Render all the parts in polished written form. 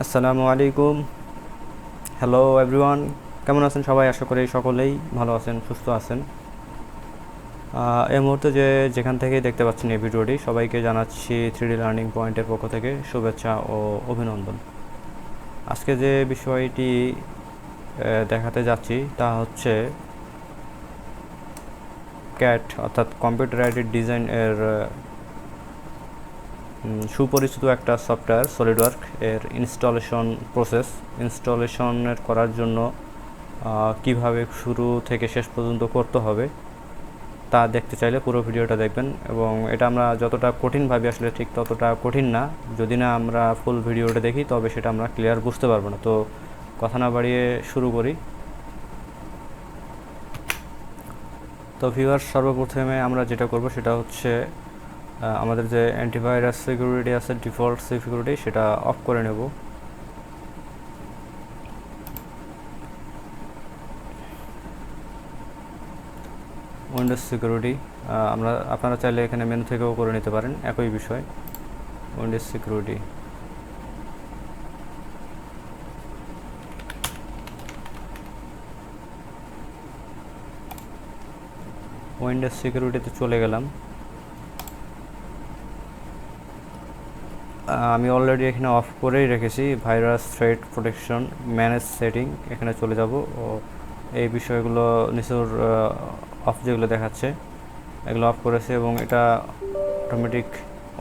আসসালামু আলাইকুম। Hello everyone, কেমন আছেন সবাই? আশা করি সকলেই ভালো আছেন, সুস্থ আছেন। এই মুহূর্তে যেখান থেকে দেখতে পাচ্ছেন এই ভিডিওটি, সবাইকে জানাচ্ছি 3D লার্নিং পয়েন্টের পক্ষ থেকে শুভেচ্ছা ও অভিনন্দন। আজকে যে বিষয়টি দেখাতে যাচ্ছি তা হচ্ছে ক্যাট অর্থাৎ কম্পিউটার এইডেড ডিজাইন এর সুপরিচিত একটা সফটওয়্যার সলিডওয়ার্ক এর ইনস্টলেশনের করার জন্য কিভাবে শুরু থেকে শেষ পর্যন্ত করতে হবে তা দেখতে চাইলে পুরো ভিডিওটা দেখবেন। এবং এটা আমরা যতটা কঠিন ভাবি আসলে ঠিক ততটা কঠিন না। যদি না আমরা ফুল ভিডিওটা দেখি তবে সেটা আমরা ক্লিয়ার বুঝতে পারবো না। তো কথা না বাড়িয়ে শুরু করি। তো ভিউয়ার্স, সর্বপ্রথমে আমরা যেটা করব সেটা হচ্ছে আমাদের যে অ্যান্টিভাইরাস সিকিউরিটি আছে, ডিফল্ট সিকিউরিটি, সেটা অফ করে নেব। উইন্ডোজ সিকিউরিটি আপনারা চাইলে এখানে মেনু থেকেও করে নিতে পারেন, একই বিষয়। উইন্ডোজ সিকিউরিটি, উইন্ডোজ সিকিউরিটিতে চলে গেলাম। আমি অলরেডি এখানে অফ করেই রেখেছি virus threat protection manage setting. এখানে চলে যাব ও এই বিষয়গুলো নিচের অফ যেগুলো দেখাচ্ছে এগুলো অফ করেছে এবং এটা অটোমেটিক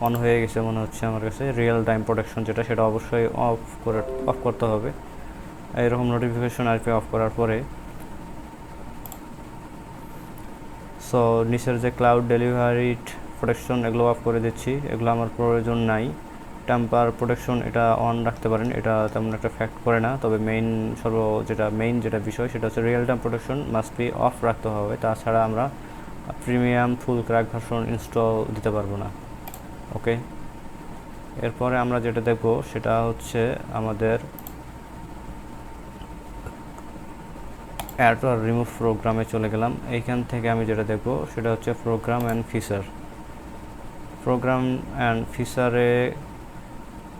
অন হয়ে গেছে মনে হচ্ছে আমার কাছে। রিয়েল টাইম প্রোটেকশন যেটা, সেটা অবশ্যই অফ করতে হবে। এইরকম নোটিফিকেশন আসবে অফ করার পরে। সো নিচের যে ক্লাউড ডেলিভারি প্রোটেকশন এগুলো অফ করে দিচ্ছি, এগুলো আমার প্রয়োজন নাই। টেম্পার প্রোটেকশন এটা অন রাখতে পারেন, এটা তেমন একটা ফ্যাক্ট করে না। তবে মেইন যেটা বিষয় সেটা হচ্ছে real time protection must be of রাখতে হবে, তাছাড়া আমরা প্রিমিয়াম ফুল ক্র্যাক ভার্সন ইনস্টল দিতে পারবো না। ওকে, এরপরে আমরা যেটা দেখব সেটা হচ্ছে আমাদের অ্যাড আর রিমুভ প্রোগ্রামে চলে গেলাম। এইখান থেকে আমি যেটা দেখব সেটা হচ্ছে প্রোগ্রাম অ্যান্ড ফিচারে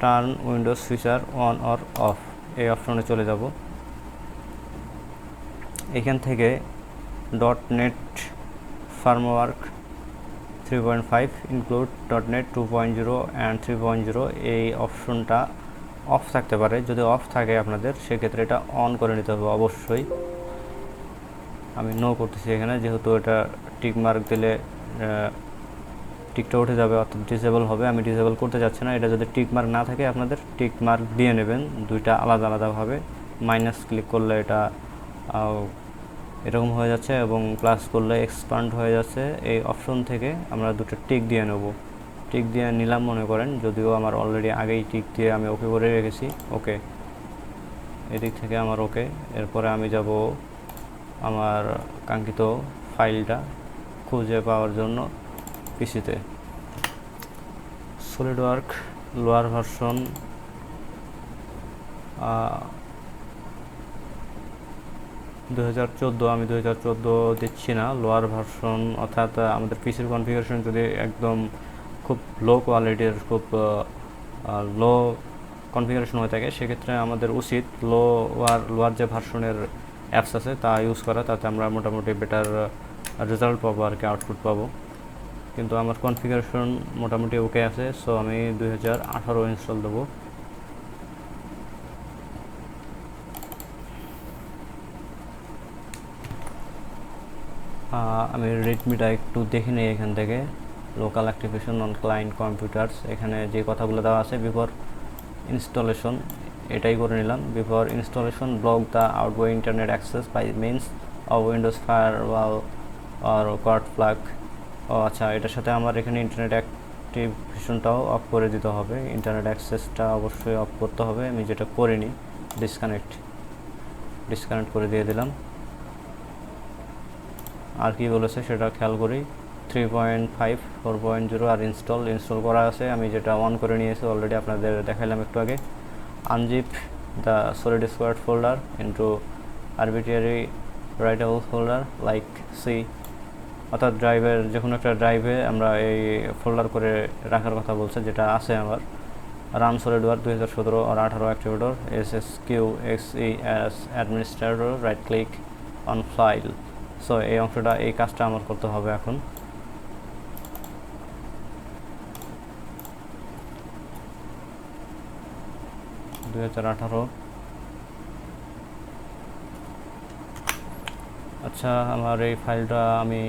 turn Windows feature on or off, এই অপশনে চলে যাব। এখান থেকে .NET framework 3.5 include .NET 2.0 and 3.0 এই অপশনটা অফ থাকতে পারে। যদি অফ থাকে আপনাদের, সেক্ষেত্রে এটা অন করে নিতে হবে অবশ্যই। আমি নো করতেছি এখানে, যেহেতু এটা টিক মার্ক দিলে টিকটা উঠে যাবে অর্থাৎ ডিসেবল হবে। আমি ডিসেবল করতে যাচ্ছি না। এটা যদি টিক মার্ক না থাকে আপনাদের টিক মার্ক দিয়ে নেবেন, দুইটা আলাদা আলাদাভাবে। মাইনাস ক্লিক করলে এটা এরকম হয়ে যাচ্ছে এবং প্লাস করলে এক্সপান্ড হয়ে যাচ্ছে। এই অপশন থেকে আমরা দুটো টিক দিয়ে নেব। টিক দিয়ে নিলাম মনে করেন, যদিও আমার অলরেডি আগেই টিক দিয়ে আমি ওকে করে রেখেছি। ওকে, এদিক থেকে আমার ওকে। এরপরে আমি যাব আমার কাঙ্ক্ষিত ফাইলটা খুঁজে পাওয়ার জন্য পিসিতে। সলিডওয়ার্ক লোয়ার ভার্সন 2014, আমি 2014 দিচ্ছি না। লোয়ার ভার্সন অর্থাৎ আমাদের পিসির কনফিগারেশন যদি একদম খুব লো কোয়ালিটির, খুব লো কনফিগারেশন হয়ে থাকে, সেক্ষেত্রে আমাদের উচিত লোয়ার যে ভার্সনের অ্যাপস আছে তা ইউজ করা। তাতে আমরা মোটামুটি বেটার রেজাল্ট পাবো আর কি, আউটপুট পাবো। কিন্তু আমার কনফিগারেশন মোটামুটি ওকে আছে, সো আমি 2018 ইনস্টল দেবো। আমি রেডমিটা একটু দেখে নিই এখান থেকে। Local activation on client computers, এখানে যে কথাগুলো দেওয়া আছে বিফোর ইনস্টলেশন, এটাই করে নিলাম। Before installation block the outgoing internet access by means of Windows firewall আর কর্ড ফ্ল্যাগ। ও আচ্ছা, এটার সাথে আমার এখানে ইন্টারনেট অ্যাক্টিভেশনটাও অফ করে দিতে হবে। ইন্টারনেট অ্যাক্সেসটা অবশ্যই অফ করতে হবে, আমি যেটা করিনি। ডিসকানেক্ট করে দিয়ে দিলাম। আর কি বলেছে সেটা খেয়াল করি। 3.5 4.0 আর ইনস্টল করা আছে, আমি যেটা অন করে নিয়েছি অলরেডি, আপনাদের দেখাইলাম একটু আগে। Unzip the solid squad folder into arbitrary writable folder like C, অর্থাৎ ড্রাইভের যে কোনো একটা ড্রাইভে আমরা এই ফোল্ডার করে রাখার কথা বলছে, যেটা আছে আমার রান সলিডওয়ার্ক 2017 আর 18 activator SSQXES administrator, right click on file. So এই অংশটা, এই কাজটা আমার করতে হবে এখন। আচ্ছা, আমার এই ফাইলটা আমি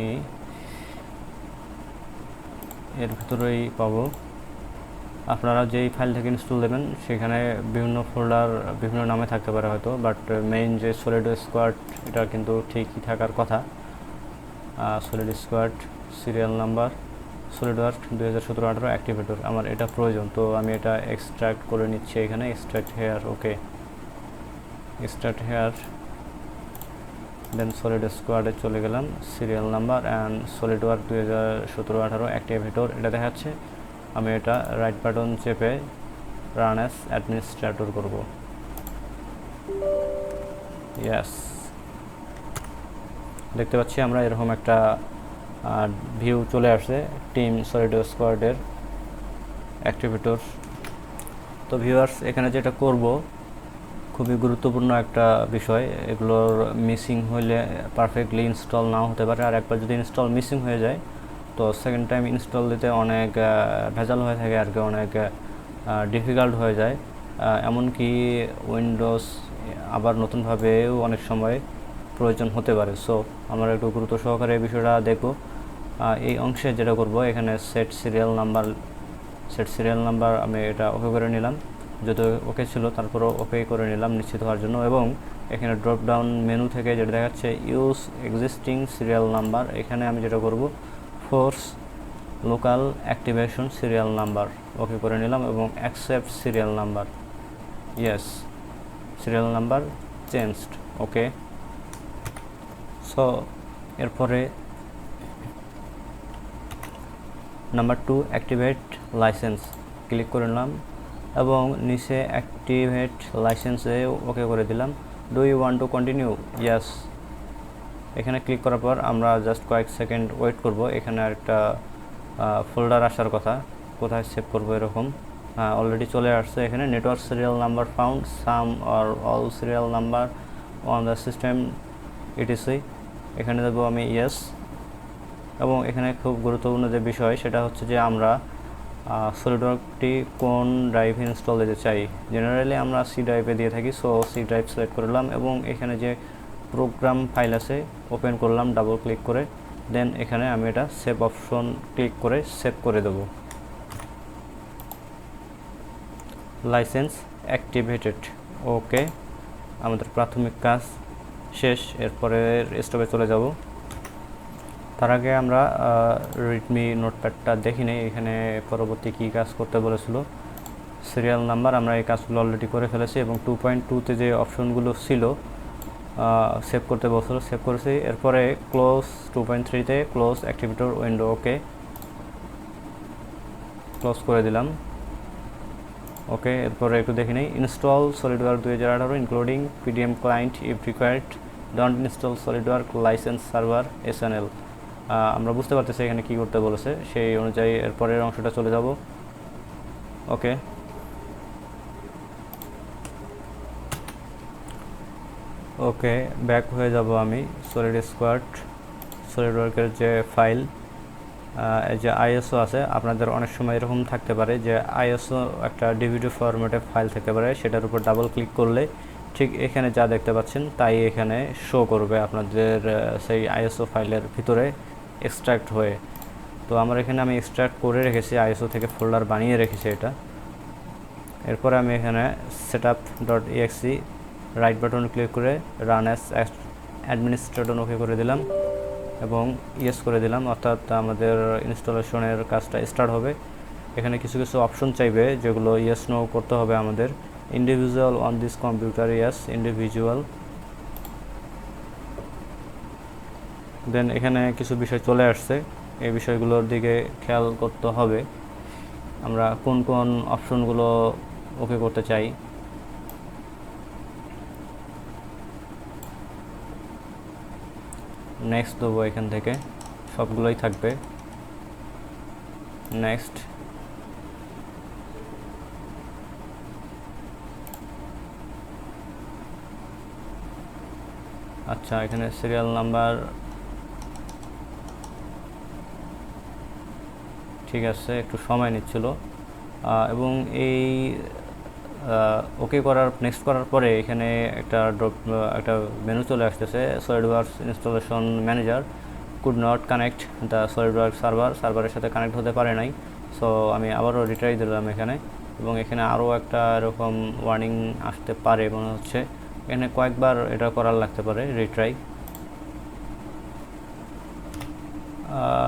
এর ভিতরেই পাবো। আপনারা যেই ফাইল থেকে ইনস্টল দেবেন সেখানে বিভিন্ন ফোল্ডার বিভিন্ন নামে থাকতে পারে হয়তো, বাট মেইন যে সলিড স্কোয়াড এটা কিন্তু ঠিকই থাকার কথা। Solid squad serial number SolidWork 2017-18 activator, আমার এটা প্রয়োজন, তো আমি এটা এক্সট্রাক্ট করে নিচ্ছি এখানে। Extract here, okay, extract here, then solid স্কোয়াডে চলে গেলাম, serial number and SolidWork 2017-18 activator এটা দেখাচ্ছে। আমি এটা রাইট বাটন চেপে রান অ্যাজ অ্যাডমিনিস্ট্রেটর করব। ইয়েস, দেখতে পাচ্ছি আমরা এরকম একটা ভিউ চলে আসছে টিম সলিড স্কোয়াডের অ্যাক্টিভেটর। তো ভিউয়ার্স, এখানে যেটা করব খুবই গুরুত্বপূর্ণ একটা বিষয়, এগুলোর মিসিং হইলে পারফেক্টলি ইনস্টল নাও হতে পারে, আর একবার যদি ইনস্টল মিসিং হয়ে যায় তো সেকেন্ড টাইম ইনস্টল দিতে অনেক ভেজাল হয়ে থাকে আর কি, অনেক ডিফিকাল্ট হয়ে যায়। এমনকি উইন্ডোজ আবার নতুনভাবেও অনেক সময় প্রয়োজন হতে পারে। সো আমরা একটু গুরুত্ব সহকারে এই বিষয়টা দেখব। এই অংশে যেটা করব, এখানে সেট সিরিয়াল নাম্বার আমি এটা ওকে করে নিলাম, যদি ওকে ছিল তারপরও ওকে করে নিলাম নিশ্চিত হওয়ার জন্য। এবং এখানে ড্রপ ডাউন মেনু থেকে যেটা দেখাচ্ছে ইউজ এক্সিস্টিং সিরিয়াল নাম্বার, এখানে আমি যেটা করব force local activation serial number okay করে নিলাম এবং accept serial number, yes, serial number changed, okay. So এরপরে নাম্বার 2 অ্যাক্টিভেট লাইসেন্স ক্লিক করে নিলাম এবং নিচে অ্যাক্টিভেট লাইসেন্সে ওকে করে দিলাম। Do you want to continue, yes. এখানে ক্লিক করার পর আমরা জাস্ট কয়েক সেকেন্ড ওয়েট করব। এখানে একটা ফোল্ডার আসার কথা, কোথায় সেভ করব এরকম, অলরেডি চলে আসছে এখানে। Network serial number found, some or all serial number on the system etc, এখানে দেবো আমি ইয়েস। এবং এখানে খুব গুরুত্বপূর্ণ যে বিষয় সেটা হচ্ছে যে আমরা সলিডওয়ার্কটি কোন ড্রাইভে ইনস্টল দিতে চাই। জেনারেলি আমরা সি ড্রাইভে দিয়ে থাকি, সো সি ড্রাইভ সিলেক্ট করলাম এবং এখানে যে প্রোগ্রাম ফাইল আছে ওপেন করলাম ডাবল ক্লিক করে, দেন এখানে আমি এটা সেভ অপশন ক্লিক করে সেভ করে দেব। লাইসেন্স অ্যাক্টিভেটেড, ওকে, আমাদের প্রাথমিক কাজ শেষ। এরপরে স্টপে চলে যাব। তার আগে আমরা রিডমি নোটপ্যাডটা দেখি নেই, এখানে পরবর্তী কী কাজ করতে বলেছিল। সিরিয়াল নাম্বার, আমরা এই কাজগুলো অলরেডি করে ফেলেছি এবং 2.2-তে যে অপশনগুলো ছিল সেভ করতে বলছিল, সেভ করেছি। এরপরে ক্লোজ 2.3-তে close activator window, okay, close করে দিলাম, ওকে। এরপরে একটু দেখে নিই, install SolidWork 2018 including PDM client if required, don't install SolidWork license server SNL. আমরা বুঝতে পারতেছি এখানে কী করতে বলেছে, সেই অনুযায়ী এরপরের অংশটা চলে যাব, ওকে। ওকে, ব্যাক হয়ে যাব আমি সলিডওয়ার্কের যে ফাইল, এই যে আইএসও আছে, আপনাদের অনেক সময় এরকম থাকতে পারে যে আইএসও একটা ডিভিডি ফরম্যাটে ফাইল থাকতে পারে, সেটার উপর ডাবল ক্লিক করলে ঠিক এখানে যা দেখতে পাচ্ছেন তাই এখানে শো করবে আপনাদের সেই আইএসও ফাইলের ভিতরে এক্সট্রাক্ট হয়ে। তো আমার এখানে আমি এক্সট্রাক্ট করে রেখেছি, আইএসও থেকে ফোল্ডার বানিয়ে রেখেছি এটা। এরপরে আমি এখানে setup.exe রাইট বাটন ক্লিক করে রান অ্যাজ অ্যাডমিনিস্ট্রেটর ওকে করে দিলাম এবং ইয়েস করে দিলাম, অর্থাৎ আমাদের ইনস্টলেশনের কাজটা স্টার্ট হবে। এখানে কিছু কিছু অপশন চাইবে যেগুলো ইয়েস নো করতে হবে আমাদের। Individual on this computer, yes, individual. Then এখানে কিছু বিষয় চলে আসছে, এই বিষয়গুলোর দিকে খেয়াল করতে হবে আমরা কোন কোন অপশনগুলো ওকে করতে চাই। নেক্সট দেবো, এখান থেকে সবগুলোই থাকবে, নেক্সট। আচ্ছা, এখানে সিরিয়াল নাম্বার ঠিক আছে, একটু সময় নিচ্ছিল। এবং এই ওকে করার নেক্সট করার পরে এখানে একটা মেনু চলে আসতেছে, SolidWorks installation manager could not connect the SolidWork সার্ভারের সাথে কানেক্ট হতে পারে নাই। সো আমি আবারও রিট্রাই দিলাম এখানে, এবং এখানে আরও একটা এরকম ওয়ার্নিং আসতে পারে মনে হচ্ছে। এখানে কয়েকবার এটা করার লাগতে পারে রিট্রাই।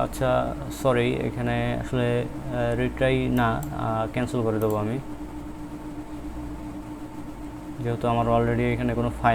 আচ্ছা, সরি, এখানে আসলে রিট্রাই না, ক্যান্সেল করে দেবো আমি, যেহেতু আমার অলরেডি এখানে কোনো ফাইল